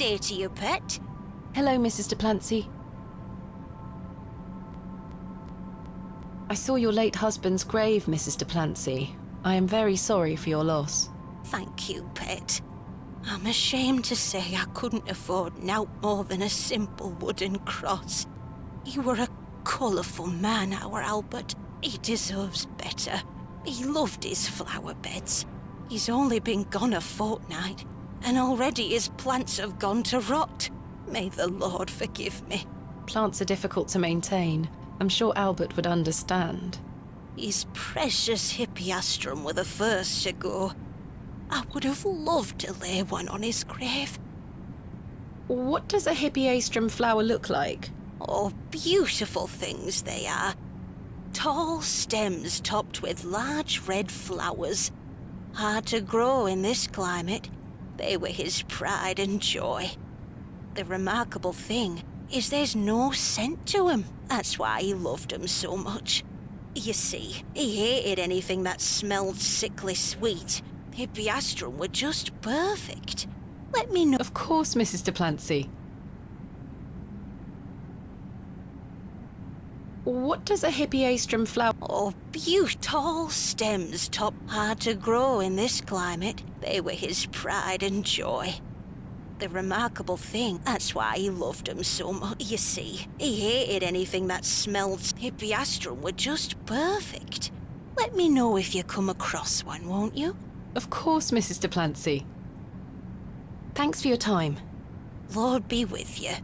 day to you, pet. Hello, Mrs. DePlancy. I saw your late husband's grave, Mrs. DePlancy. I am very sorry for your loss. Thank you, pet. I'm ashamed to say I couldn't afford nowt more than a simple wooden cross. He were a colourful man, our Albert. He deserves better. He loved his flower beds. He's only been gone a fortnight, and already his plants have gone to rot. May the Lord forgive me. Plants are difficult to maintain. I'm sure Albert would understand. His precious hippeastrum were the first to go. I would have loved to lay one on his grave. What does a hippeastrum flower look like? Oh, beautiful things they are. Tall stems topped with large red flowers. Hard to grow in this climate. They were his pride and joy. The remarkable thing is there's no scent to 'em. That's why he loved 'em so much. You see, he hated anything that smelled sickly sweet. Hippeastrum were just perfect. Let me know. Of course, Mrs. DePlancy. What does a hippeastrum flower... Oh, tall stems top hard to grow in this climate. They were his pride and joy. The remarkable thing, that's why he loved 'em so much. You see, he hated anything that smelled. Hippeastrum were just perfect. Let me know if you come across one, won't you? Of course, Mrs. DePlancy. Thanks for your time. Lord be with you.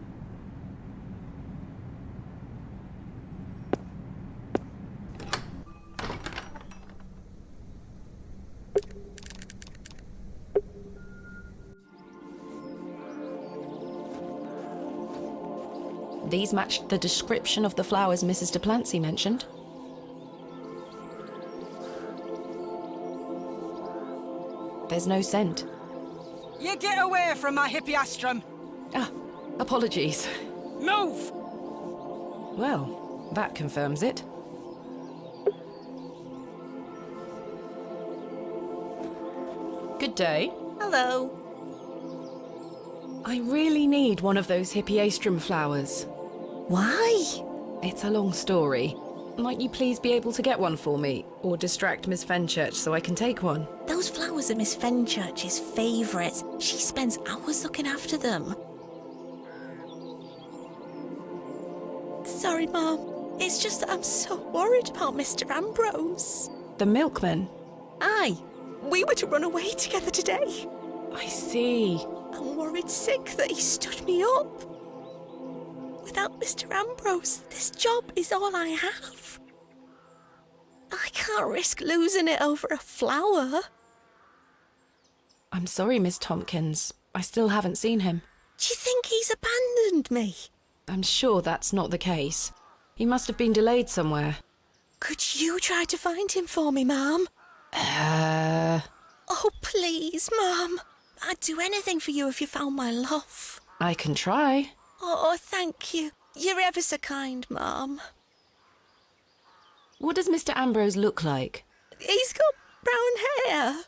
These matched the description of the flowers Mrs. DePlancy mentioned. There's no scent. You get away from my hippeastrum! Ah, apologies. Move! Well, that confirms it. Good day. Hello. I really need one of those hippeastrum flowers. Why? It's a long story. Might you please be able to get one for me, or distract Miss Fenchurch so I can take one? Those flowers are Miss Fenchurch's favourites. She spends hours looking after them. Sorry, Mum. It's just that I'm so worried about Mr. Ambrose. The milkman? Aye. We were to run away together today. I see. I'm worried sick that he stood me up. Without Mr. Ambrose, this job is all I have. I can't risk losing it over a flower. I'm sorry, Miss Tompkins. I still haven't seen him. Do you think he's abandoned me? I'm sure that's not the case. He must have been delayed somewhere. Could you try to find him for me, Mum? Oh, please, Mum. I'd do anything for you if you found my love. I can try. Oh, thank you. You're ever so kind, Mum. What does Mr. Ambrose look like? He's got brown hair.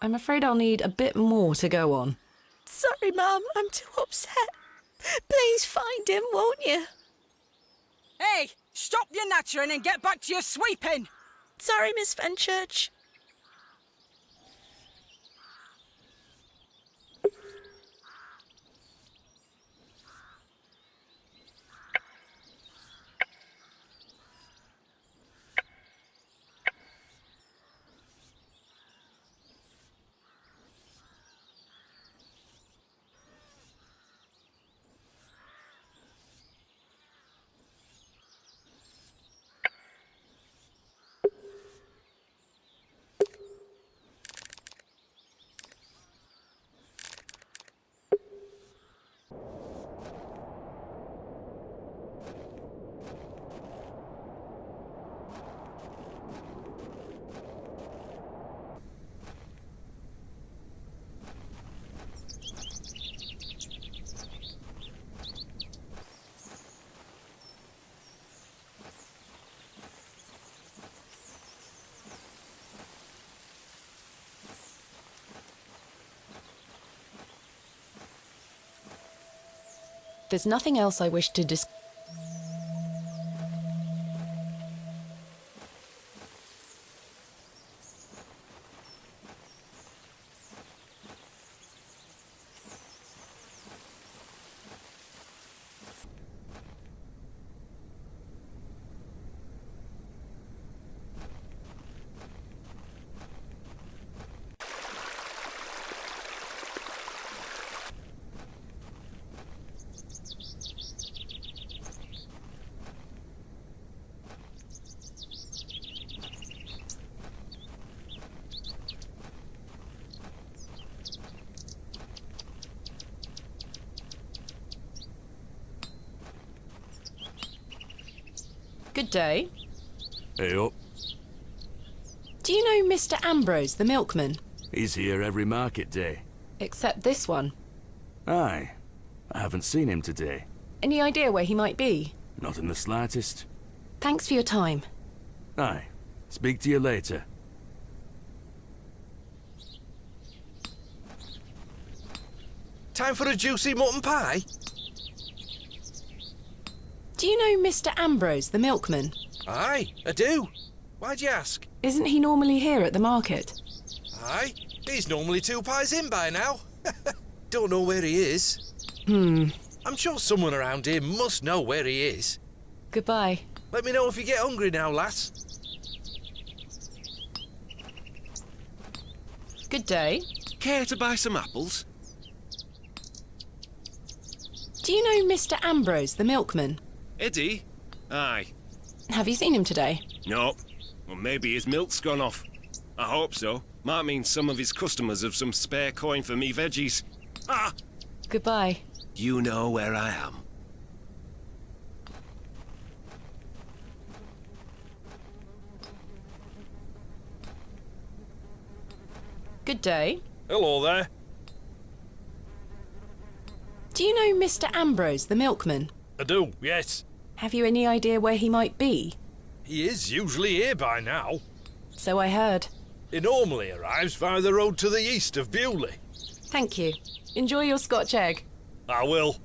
I'm afraid I'll need a bit more to go on. Sorry, Mum. I'm too upset. Please find him, won't you? Hey, stop your nattering and get back to your sweeping! Sorry, Miss Fenchurch. There's nothing else I wish to discuss. Good day. Hey up. Do you know Mr. Ambrose, the milkman? He's here every market day. Except this one. Aye. I haven't seen him today. Any idea where he might be? Not in the slightest. Thanks for your time. Aye. Speak to you later. Time for a juicy mutton pie? Do you know Mr. Ambrose, the milkman? Aye, I do. Why'd you ask? Isn't he normally here at the market? Aye, he's normally 2 pies in by now. Don't know where he is. I'm sure someone around here must know where he is. Goodbye. Let me know if you get hungry now, lass. Good day. Care to buy some apples? Do you know Mr. Ambrose, the milkman? Eddie? Aye. Have you seen him today? No. Well, maybe his milk's gone off. I hope so. Might mean some of his customers have some spare coin for me veggies. Ah! Goodbye. You know where I am. Good day. Hello there. Do you know Mr. Ambrose, the milkman? I do, yes. Have you any idea where he might be? He is usually here by now. So I heard. He normally arrives via the road to the east of Bewley. Thank you. Enjoy your Scotch egg. I will.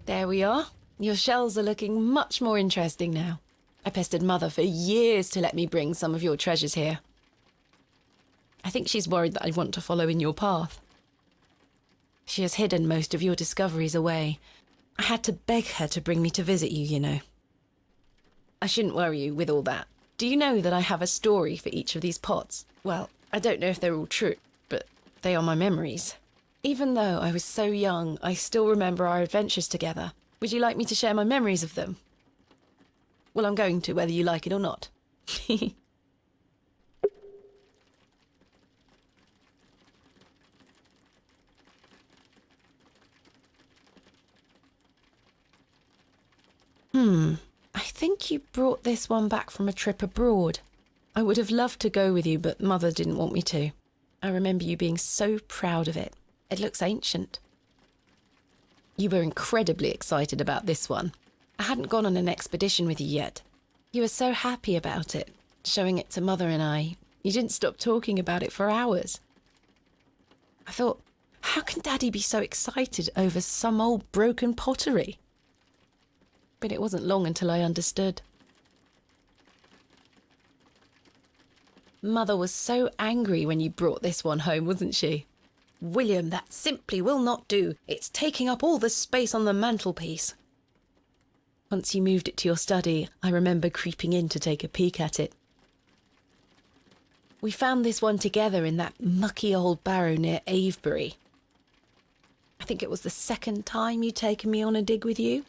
There we are. Your shells are looking much more interesting now. I pestered Mother for years to let me bring some of your treasures here. I think she's worried that I want to follow in your path. She has hidden most of your discoveries away. I had to beg her to bring me to visit you, you know. I shouldn't worry you with all that. Do you know that I have a story for each of these pots? Well, I don't know if they're all true, but they are my memories. Even though I was so young, I still remember our adventures together. Would you like me to share my memories of them? Well, I'm going to, whether you like it or not. I think you brought this one back from a trip abroad. I would have loved to go with you, but Mother didn't want me to. I remember you being so proud of it. It looks ancient. You were incredibly excited about this one. I hadn't gone on an expedition with you yet. You were so happy about it, showing it to Mother and I. You didn't stop talking about it for hours. I thought, how can Daddy be so excited over some old broken pottery? But it wasn't long until I understood. Mother was so angry when you brought this one home, wasn't she? William, that simply will not do. It's taking up all the space on the mantelpiece. Once you moved it to your study, I remember creeping in to take a peek at it. We found this one together in that mucky old barrow near Avebury. I think it was the second time you'd taken me on a dig with you.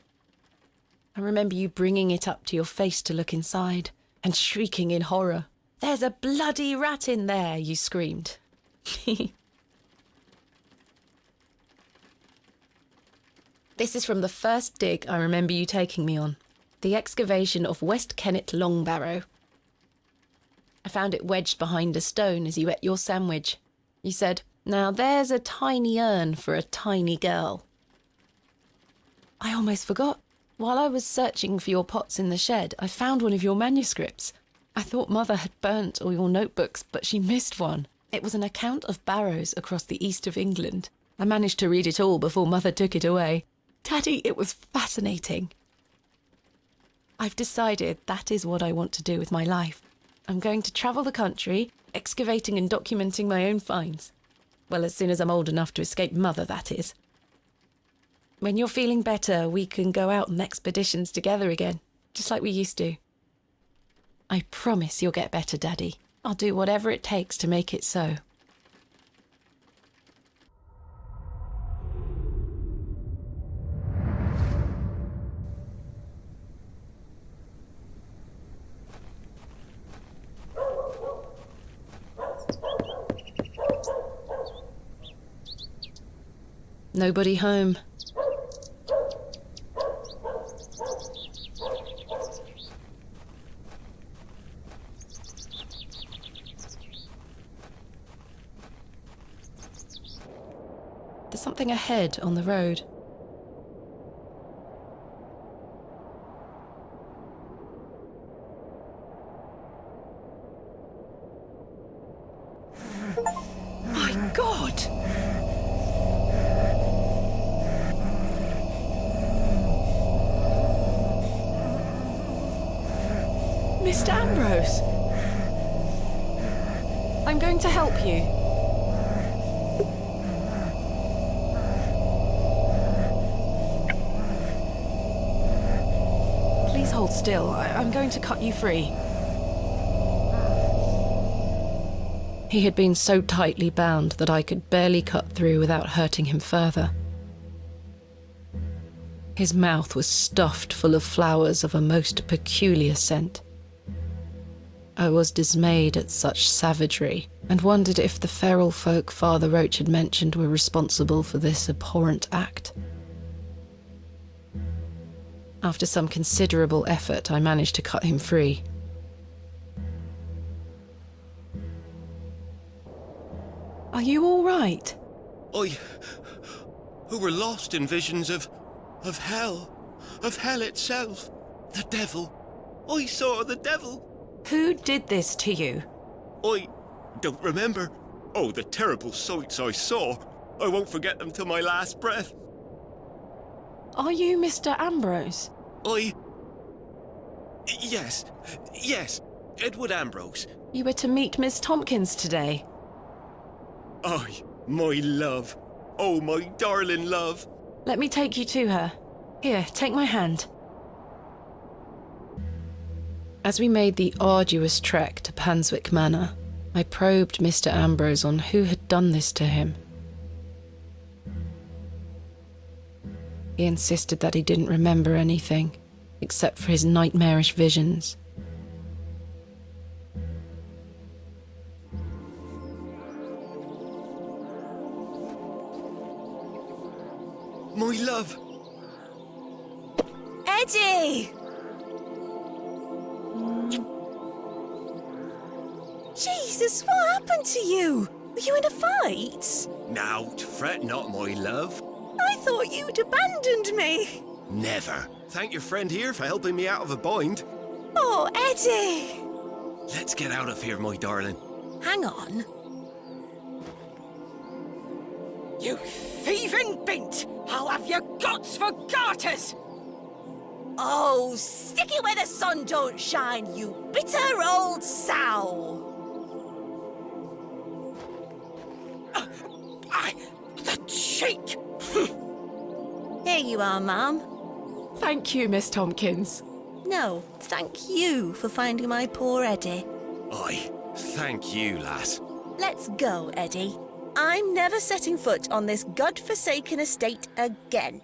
I remember you bringing it up to your face to look inside and shrieking in horror. "There's a bloody rat in there," you screamed. This is from the first dig I remember you taking me on, the excavation of West Kennet Long Barrow. I found it wedged behind a stone as you ate your sandwich. You said, "Now there's a tiny urn for a tiny girl." I almost forgot. While I was searching for your pots in the shed, I found one of your manuscripts. I thought Mother had burnt all your notebooks, but she missed one. It was an account of barrows across the east of England. I managed to read it all before Mother took it away. Daddy, it was fascinating. I've decided that is what I want to do with my life. I'm going to travel the country, excavating and documenting my own finds. Well, as soon as I'm old enough to escape Mother, that is. When you're feeling better, we can go out on expeditions together again, just like we used to. I promise you'll get better, Daddy. I'll do whatever it takes to make it so. Nobody home. There's something ahead on the road. My God! Mr. Ambrose! I'm going to help you. Please hold still. I'm going to cut you free. He had been so tightly bound that I could barely cut through without hurting him further. His mouth was stuffed full of flowers of a most peculiar scent. I was dismayed at such savagery, and wondered if the feral folk Father Roach had mentioned were responsible for this abhorrent act. After some considerable effort, I managed to cut him free. Are you all right? Who were lost in visions of hell itself, the devil. I saw the devil. Who did this to you? I don't remember. Oh, the terrible sights I saw. I won't forget them till my last breath. Are you Mr. Ambrose? Yes, Edward Ambrose. You were to meet Miss Tompkins today. Aye, my love. Oh, my darling love. Let me take you to her. Here, take my hand. As we made the arduous trek to Panswick Manor, I probed Mr. Ambrose on who had done this to him. He insisted that he didn't remember anything, except for his nightmarish visions. My love. Eddie! Jesus, what happened to you? Were you in a fight? Now, fret not, my love. I thought you'd abandoned me. Never. Thank your friend here for helping me out of a bind. Oh, Eddie! Let's get out of here, my darling. Hang on. You thieving bint! I'll have your guts for garters! Oh, stick it where the sun don't shine, you bitter old sow! The cheek! Here you are, Ma'am. Thank you, Miss Tompkins. No, thank you for finding my poor Eddie. Aye, thank you, lass. Let's go, Eddie. I'm never setting foot on this godforsaken estate again.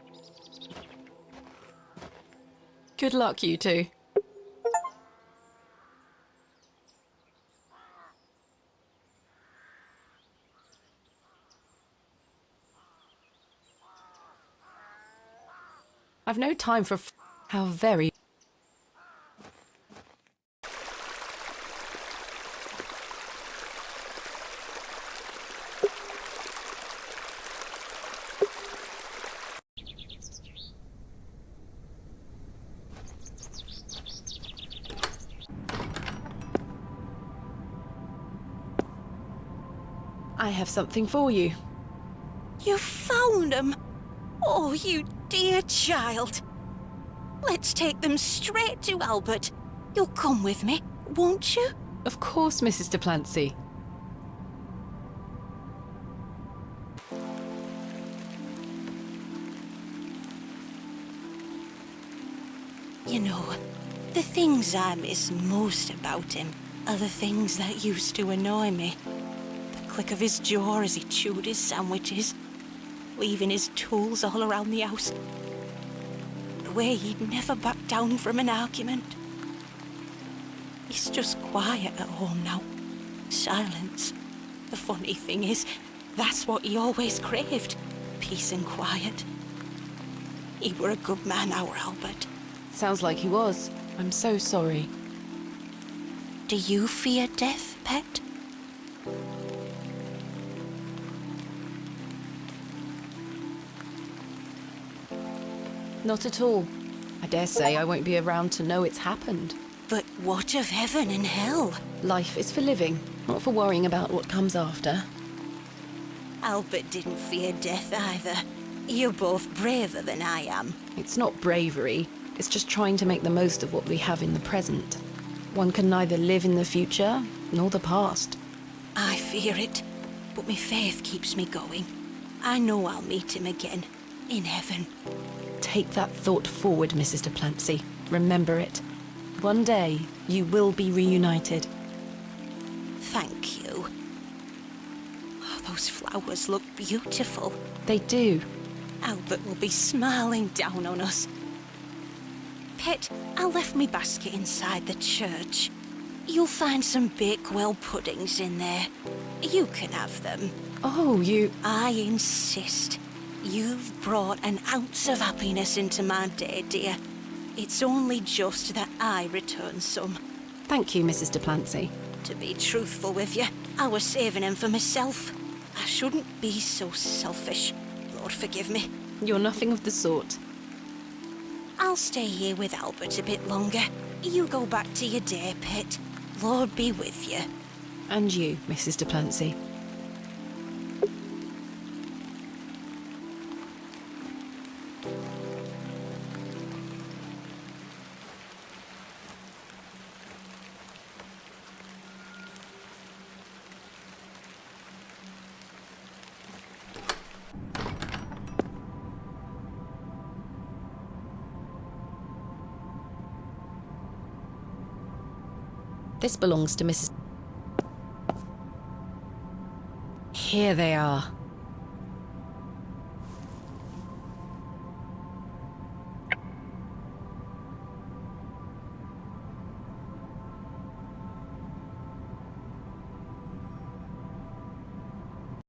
Good luck, you two. I've no time for how very... I have something for you. You found them? Oh, you dear child. Let's take them straight to Albert. You'll come with me, won't you? Of course, Mrs. DePlancy. You know, the things I miss most about him are the things that used to annoy me. The click of his jaw as he chewed his sandwiches, leaving his tools all around the house. The way he'd never back down from an argument. He's just quiet at home now. Silence. The funny thing is, that's what he always craved. Peace and quiet. He were a good man, our Albert. Sounds like he was. I'm so sorry. Do you fear death, pet? Not at all. I dare say I won't be around to know it's happened. But what of heaven and hell? Life is for living, not for worrying about what comes after. Albert didn't fear death either. You're both braver than I am. It's not bravery, it's just trying to make the most of what we have in the present. One can neither live in the future, nor the past. I fear it, but my faith keeps me going. I know I'll meet him again, in heaven. Take that thought forward, Mrs. DePlancy. Remember it. One day, you will be reunited. Thank you. Oh, those flowers look beautiful. They do. Albert will be smiling down on us. Pet, I left me basket inside the church. You'll find some Bakewell puddings in there. You can have them. Oh, you... I insist. You've brought an ounce of happiness into my day, dear. It's only just that I return some. Thank you, Mrs. DePlancy. To be truthful with you, I was saving them for myself. I shouldn't be so selfish. Lord forgive me. You're nothing of the sort. I'll stay here with Albert a bit longer. You go back to your day, Pet. Lord be with you. And you, Mrs. DePlancy. This belongs to Mrs. Here they are.